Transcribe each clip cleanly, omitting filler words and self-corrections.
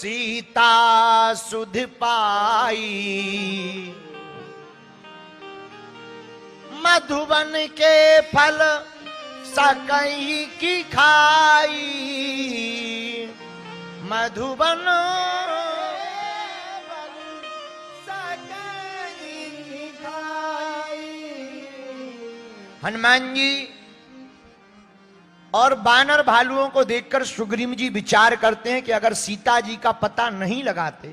सीता सुध पाई, मधुबन के फल सकई की खाई, मधुबन सकई की खाई। हनुमान जी और बानर भालुओं को देखकर सुग्रीव जी विचार करते हैं कि अगर सीता जी का पता नहीं लगाते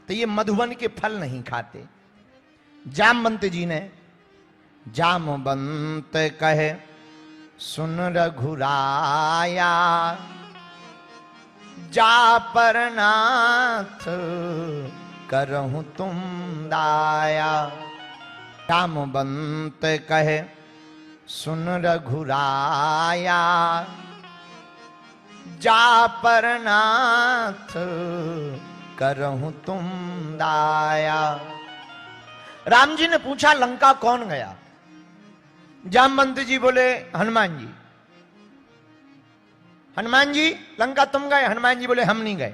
तो ये मधुबन के फल नहीं खाते। जामवंत जी ने जामवंत कहे सुन रघुराया, जा पर नाथ करहूं तुम दाया। जामवंत कहे सुन रघुराया, जा पर नाथ करहूं तुम दाया। राम जी ने पूछा लंका कौन गया? जामवंत जी बोले हनुमान जी। हनुमान जी लंका तुम गए? हनुमान जी बोले हम नहीं गए।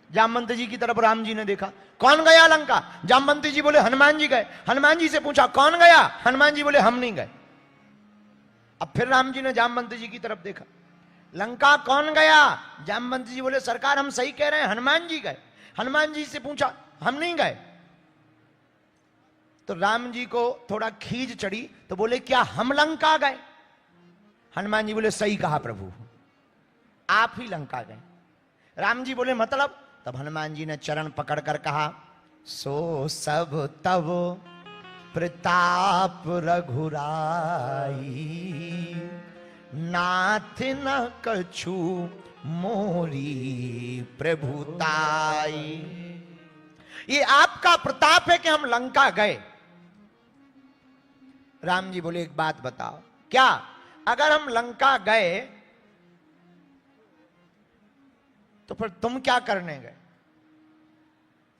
जामवंत जी की तरफ राम जी ने देखा, कौन गया लंका? जामवंत जी बोले हनुमान जी गए। हनुमान जी से पूछा कौन गया? हनुमान जी बोले हम नहीं गए। अब फिर राम जी ने जामवंत जी की तरफ देखा, लंका कौन गया? जामवंत जी बोले सरकार हम सही कह रहे हैं, हनुमान जी गए। हनुमान जी से पूछा हम नहीं गए। तो राम जी को थोड़ा खीज चढ़ी तो बोले क्या हम लंका गए? हनुमान जी बोले सही कहा प्रभु, आप ही लंका गए। राम जी बोले मतलब? तब हनुमान जी ने चरण पकड़कर कहा सो सब तब प्रताप रघुराई, नाथ न कछु मोरी प्रभुताई। ये आपका प्रताप है कि हम लंका गए। राम जी बोले एक बात बताओ, क्या अगर हम लंका गए तो फिर तुम क्या करने गए?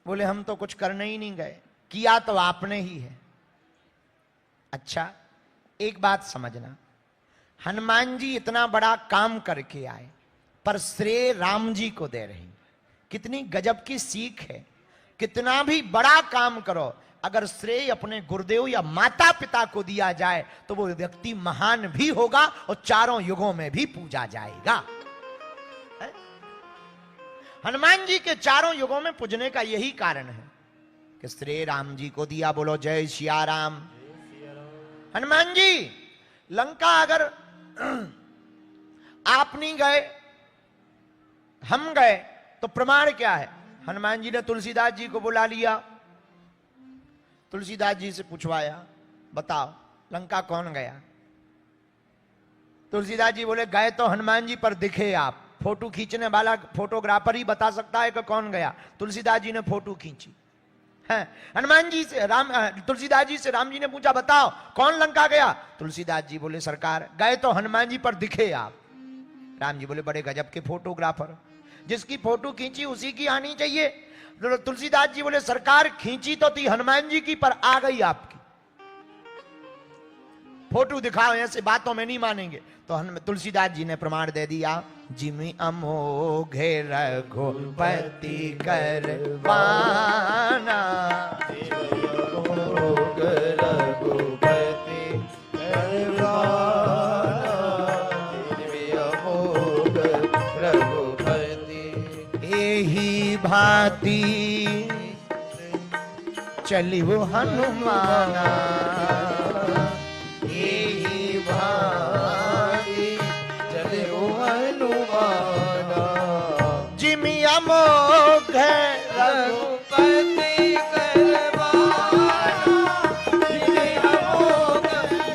बोले हम तो कुछ करने ही नहीं गए, किया तो आपने ही है। अच्छा एक बात समझना, हनुमान जी इतना बड़ा काम करके आए पर श्रेय राम जी को दे रही। कितनी गजब की सीख है। कितना भी बड़ा काम करो, अगर श्रेय अपने गुरुदेव या माता पिता को दिया जाए तो वो व्यक्ति महान भी होगा और चारों युगों में भी पूजा जाएगा। हनुमान जी के चारों युगों में पूजने का यही कारण है कि श्री राम जी को दिया। बोलो जय सिया राम। हनुमान जी लंका अगर आप नहीं गए हम गए तो प्रमाण क्या है? हनुमान जी ने तुलसीदास जी को बुला लिया, तुलसीदास जी से पूछवाया बताओ लंका कौन गया? तुलसीदास जी बोले गए तो हनुमान जी पर दिखे आप। फोटो खींचने वाला फोटोग्राफर ही बता सकता है कि कौन गया। तुलसीदास जी ने फोटो खींची है। हनुमान जी से तुलसीदास जी से राम जी ने पूछा बताओ कौन लंका गया? तुलसीदास जी बोले सरकार गए तो हनुमान जी पर दिखे आप। राम जी बोले बड़े गजब के फोटोग्राफर, जिसकी फोटो खींची उसी की आनी चाहिए। तुलसीदास जी बोले सरकार खींची तो थी हनुमान जी की पर आ गई आपकी। फोटो दिखाओ, ऐसे बातों में नहीं मानेंगे। तो तुलसीदास जी ने प्रमाण दे दिया, जिमि अमोघे रघुपति करवाना, रघुपति रघुपति एही भांति चली वो हनुमाना, एही भांति चले वो हनुमाना, जिमि अमोघ रघुपति करवाना, जिमि अमोघ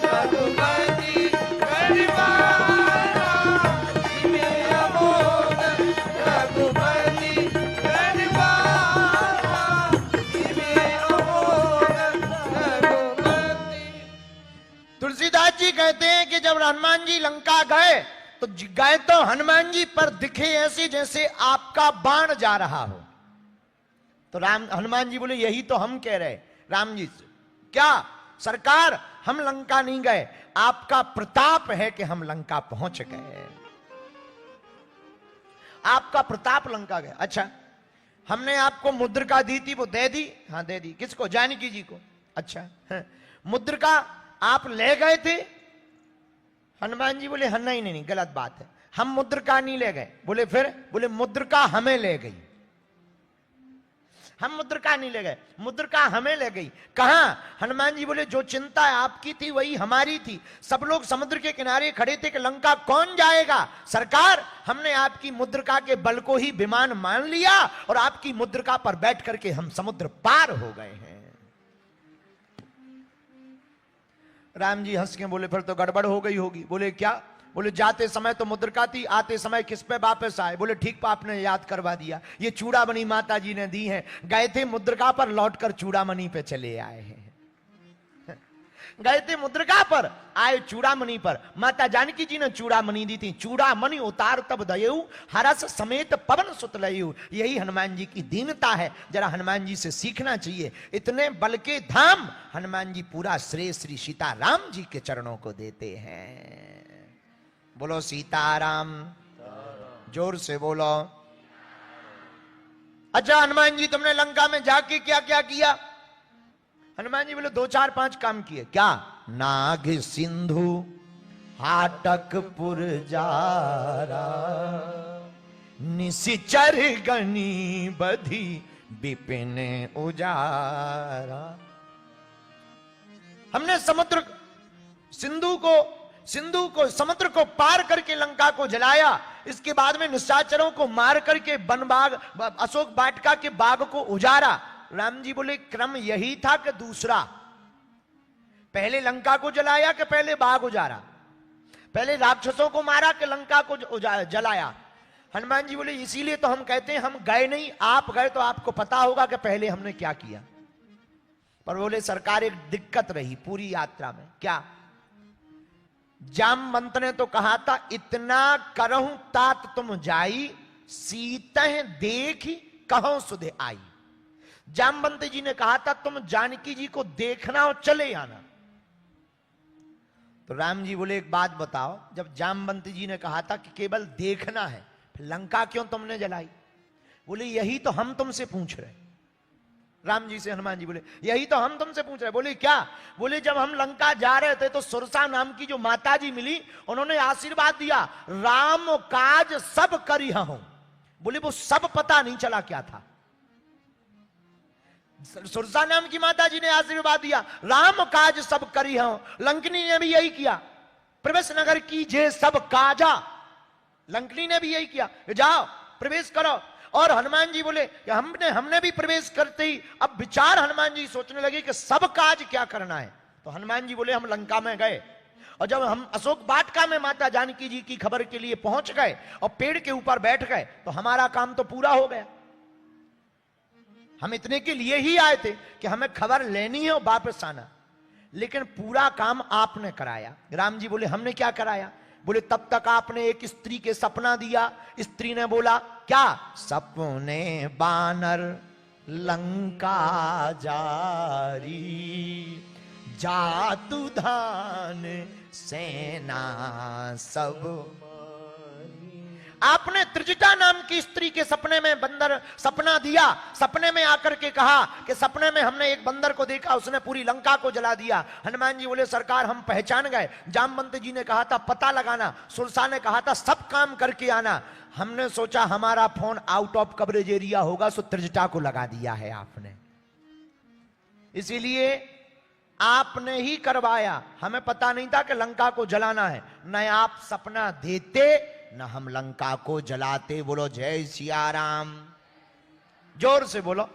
रघुपति करवाना, जिमि अमोघ रघुपति करवाना, जिमि अमोघ रघुपति। तुलसीदास जी कहते हैं कि जब हनुमान जी लंका गए तो गए तो हनुमान जी पर दिखे ऐसे जैसे आपका बाण जा रहा हो। तो हनुमान जी बोले यही तो हम कह रहे राम जी से, क्या सरकार हम लंका नहीं गए, आपका प्रताप है कि हम लंका पहुंच गए। आपका प्रताप लंका गया। अच्छा, हमने आपको मुद्रिका दी थी, वो दे दी? हाँ दे दी। किसको? जानकी जी को। अच्छा, मुद्रिका आप ले गए थे? हनुमान जी बोले हाँ नहीं नहीं गलत बात है, हम मुद्रिका नहीं ले गए। बोले फिर? बोले मुद्रिका हमें ले गई। हम मुद्रिका नहीं ले गए, मुद्रिका हमें ले गई। कहां? हनुमान जी बोले जो चिंता आपकी थी वही हमारी थी। सब लोग समुद्र के किनारे खड़े थे कि लंका कौन जाएगा। सरकार, हमने आपकी मुद्रिका के बल को ही विमान मान लिया और आपकी मुद्रिका पर बैठ करके हम समुद्र पार हो गए हैं। राम जी हंस के बोले फिर तो गड़बड़ हो गई होगी। बोले क्या? बोले जाते समय तो मुद्रिका थी, आते समय किस पे वापस आए? बोले ठीक आपने याद करवा दिया, ये चूड़ामणि माता जी ने दी है। गए थे मुद्रिका पर, लौटकर चूड़ामणि पे चले आए हैं। गए थे मुद्रिका पर, आए चूड़ामणि पर। माता जानकी जी ने चूड़ामणि दी थी। चूड़ामणि उतार तब दयऊ, हरस समेत पवन सुत लयऊ। यही हनुमान जी की दीनता है, जरा हनुमान जी से सीखना चाहिए। इतने बल के धाम हनुमान जी पूरा श्रेय श्री सीताराम जी के चरणों को देते हैं। बोलो सीताराम, जोर से बोलो। अच्छा हनुमान जी तुमने लंका में जाके क्या क्या किया? हनुमान जी बोले 2 4 5 काम किए। क्या? नाग सिंधु हाटकपुर जारा, निशिचर गनी बधी विपिन उजारा। हमने सिंधु को समुद्र को पार करके लंका को जलाया। इसके बाद में निशाचरों को मार करके वन बाग, अशोक वाटिका के बाग को उजाड़ा। राम जी बोले क्रम यही था कि दूसरा? पहले लंका को जलाया कि पहले बाग उजाड़ा? पहले राक्षसों को मारा कि लंका को जलाया? हनुमान जी बोले इसीलिए तो हम कहते हैं हम गए नहीं, आप गए तो आपको पता होगा कि पहले हमने क्या किया। पर बोले सरकार एक दिक्कत रही पूरी यात्रा में। क्या? जामवंत ने तो कहा था इतना करहूं तात तुम जाई, सीतह देखी कहो सुधे आई। जामवंत जी ने कहा था तुम जानकी जी को देखना और चले आना। तो राम जी बोले एक बात बताओ, जब जामवंत जी ने कहा था कि केवल देखना है, फिर लंका क्यों तुमने जलाई? बोले यही तो हम तुमसे पूछ रहे। राम जी से हनुमान जी बोले यही तो हम तुमसे पूछ रहे। बोले क्या? बोले जब हम लंका जा रहे थे तो सुरसा नाम की जो माता जी मिली, उन्होंने आशीर्वाद दिया राम काज सब करी हूं। बोले वो सब पता नहीं चला क्या था। सुरसा नाम की माता जी ने आशीर्वाद दिया राम काज सब करी हूं। लंकनी ने भी यही किया, प्रवेश नगर की जे सब काजा। लंकनी ने भी यही किया, जाओ प्रवेश करो। और हनुमान जी बोले हमने भी प्रवेश करते ही अब विचार हनुमान जी सोचने लगे कि सब काज क्या करना है। तो हनुमान जी बोले हम लंका में गए और जब हम अशोक वाटिका में माता जानकी जी की खबर के लिए पहुंच गए और पेड़ के ऊपर बैठ गए तो हमारा काम तो पूरा हो गया। हम इतने के लिए ही आए थे कि हमें खबर लेनी है और वापस आना, लेकिन पूरा काम आपने कराया। राम जी बोले हमने क्या कराया? बोले तब तक आपने एक स्त्री के सपना दिया। स्त्री ने बोला क्या? सपने बानर लंका जारी, जातु धान सेना सब। आपने त्रिजटा नाम की स्त्री के सपने में बंदर सपना दिया। सपने में आकर के कहा कि सपने में हमने एक बंदर को देखा, उसने पूरी लंका को जला दिया। हनुमान जी बोले सरकार हम पहचान गए। जामवंत जी ने कहा था पता लगाना, सुरसा ने कहा था सब काम करके आना। हमने सोचा हमारा phone out of coverage area होगा, सो त्रिजटा को लगा दिया है आपने, इसीलिए आपने ही करवाया। हमें पता नहीं था कि लंका को जलाना है। न आप सपना देते न हम लंका को जलाते। बोलो जय सिया राम, जोर से बोलो।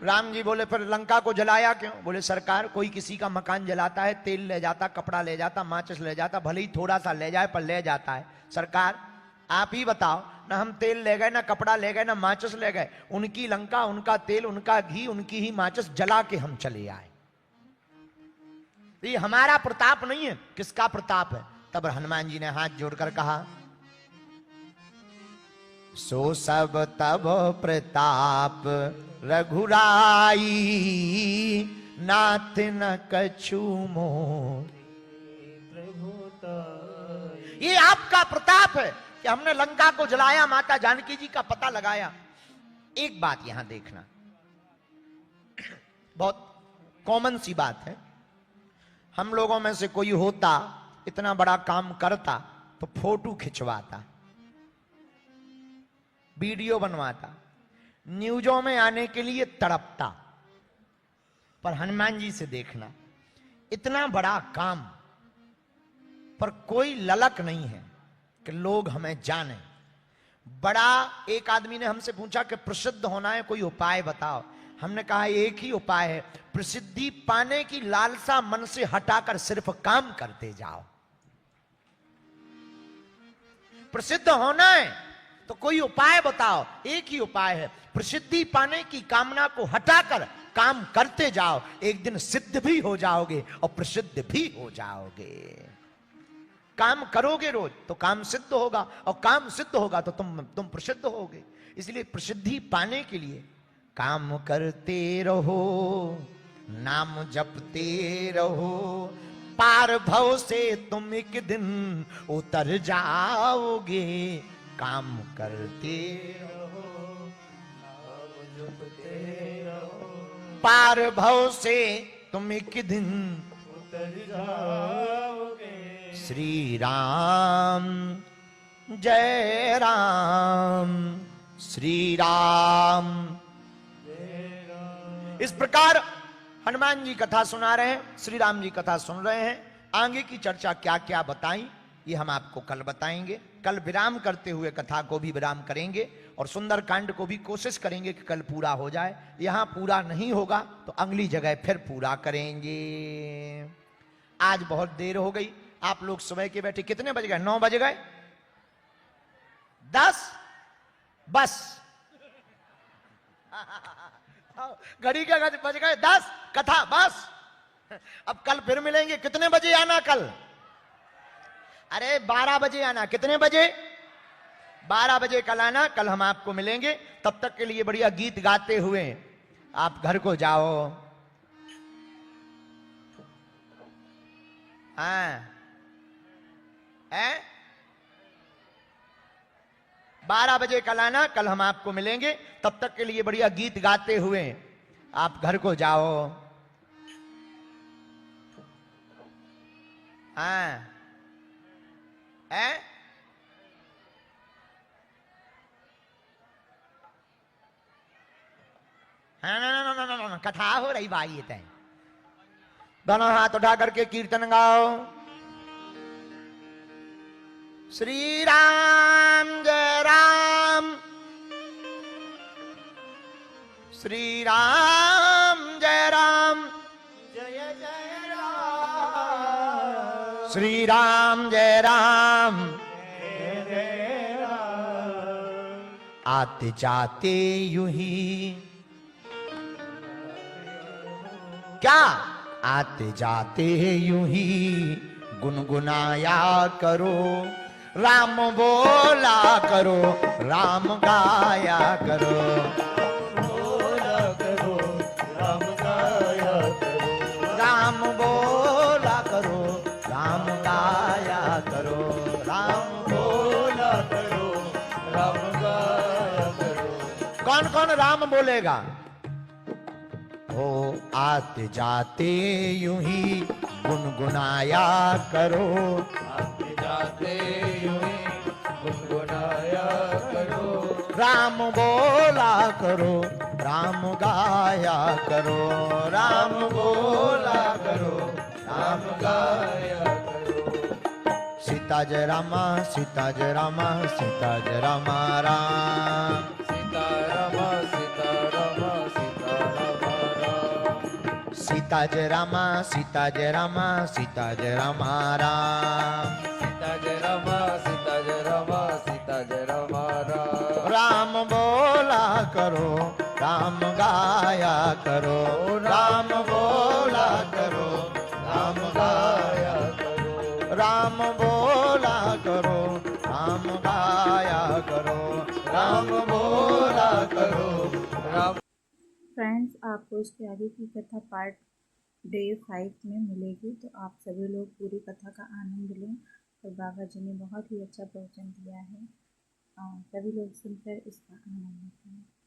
राम जी बोले फिर लंका को जलाया क्यों? बोले सरकार कोई किसी का मकान जलाता है, तेल ले जाता, कपड़ा ले जाता, माचिस ले जाता, भले ही थोड़ा सा ले जाए पर ले जाता है। सरकार आप ही बताओ, ना हम तेल ले गए, ना कपड़ा ले गए, ना माचिस ले गए। उनकी लंका, उनका तेल, उनका घी, उनकी ही माचिस जला के हम चले आए। ये हमारा प्रताप नहीं है, किसका प्रताप है? तब हनुमान जी ने हाथ जोड़कर कहा सो सब तब प्रताप रघुराई, नाथ न कछु मोह। ये आपका प्रताप है, कि हमने लंका को जलाया, माता जानकी जी का पता लगाया। एक बात यहां देखना, बहुत कॉमन सी बात है। हम लोगों में से कोई होता, इतना बड़ा काम करता, तो फोटो खिंचवाता, वीडियो बनवाता, न्यूज़ों में आने के लिए तड़पता। पर हनुमान जी से देखना, इतना बड़ा काम पर कोई ललक नहीं है कि लोग हमें जाने। बड़ा एक आदमी ने हमसे पूछा कि प्रसिद्ध होना है, कोई उपाय बताओ। हमने कहा एक ही उपाय है, प्रसिद्धि पाने की लालसा मन से हटाकर सिर्फ काम करते जाओ। प्रसिद्ध होना है तो कोई उपाय बताओ। एक ही उपाय है, प्रसिद्धि पाने की कामना को हटाकर काम करते जाओ। एक दिन सिद्ध भी हो जाओगे और प्रसिद्ध भी हो जाओगे। काम करोगे रोज तो काम सिद्ध होगा, और काम सिद्ध होगा तो तुम प्रसिद्ध होगे। इसलिए प्रसिद्धि पाने के लिए काम करते रहो, नाम जपते रहो, पार भव से तुम एक दिन उतर जाओगे। काम करते रहो, नाम जपते रहो, पार भव से तुम एक दिन उतर जाओगे। श्री राम जय राम, श्री राम जय राम। इस प्रकार हनुमान जी कथा सुना रहे हैं, श्री राम जी कथा सुन रहे हैं। आगे की चर्चा क्या क्या बताई ये हम आपको कल बताएंगे। कल विराम करते हुए कथा को भी विराम करेंगे और सुंदर कांड को भी कोशिश करेंगे कि कल पूरा हो जाए। यहां पूरा नहीं होगा तो अगली जगह फिर पूरा करेंगे। आज बहुत देर हो गई, आप लोग सुबह के बैठे। कितने बज गए? 9 बज गए, 10 बस घड़ी के बज गए 10, कथा बस। अब कल फिर मिलेंगे। कितने बजे आना कल? अरे 12 बजे आना। कितने बजे? 12 बजे कल आना। कल हम आपको मिलेंगे। तब तक के लिए बढ़िया गीत गाते हुए आप घर को जाओ। हाँ 12 बजे कल आना। कल हम आपको मिलेंगे। तब तक के लिए बढ़िया गीत गाते हुए आप घर को जाओ। हाँ ना, कथा हो रही भाई। ये तय दोनों हाथ उठा करके कीर्तन गाओ। श्री राम जय राम, श्री राम जय राम, जय जय राम, श्री राम जय राम, जय जय राम। आते जाते यूं ही, क्या आते जाते यूं ही गुनगुनाया करो, राम बोला करो, राम गाया करो, बोला करो, राम गाया करो, राम बोला करो, राम गाया करो, राम बोला करो, राम गाया करो। कौन कौन राम बोलेगा? हो आते जाते यूं ही गुनगुनाया करो, आते जाते यूं ही गुनगुनाया करो, राम बोला करो, राम गाया करो, राम बोला करो, राम गाया करो। सीता जय रामा, सीता जय रामा, सीता जय रामा राम, सीता रामा, सीता रामा, सीता रामा राम, सीता जय रामा, सीता जय रामा, सीता जय रामा राम, सीता जय रामा, सीता जय रामा, सीता जय रामा राम। राम बोला करो, राम गाया करो, राम बोला करो, राम गाया करो, राम बोला करो, राम गाया करो, राम बोला करो, राम। फ्रेंड्स, आपको इसके आगे की कथा पार्ट डे 5 में मिलेगी, तो आप सभी लोग पूरी कथा का आनंद लें और बाबा जी ने बहुत ही अच्छा प्रवचन दिया है। सभी लोग सुनकर इसका आनंद लेते हैं।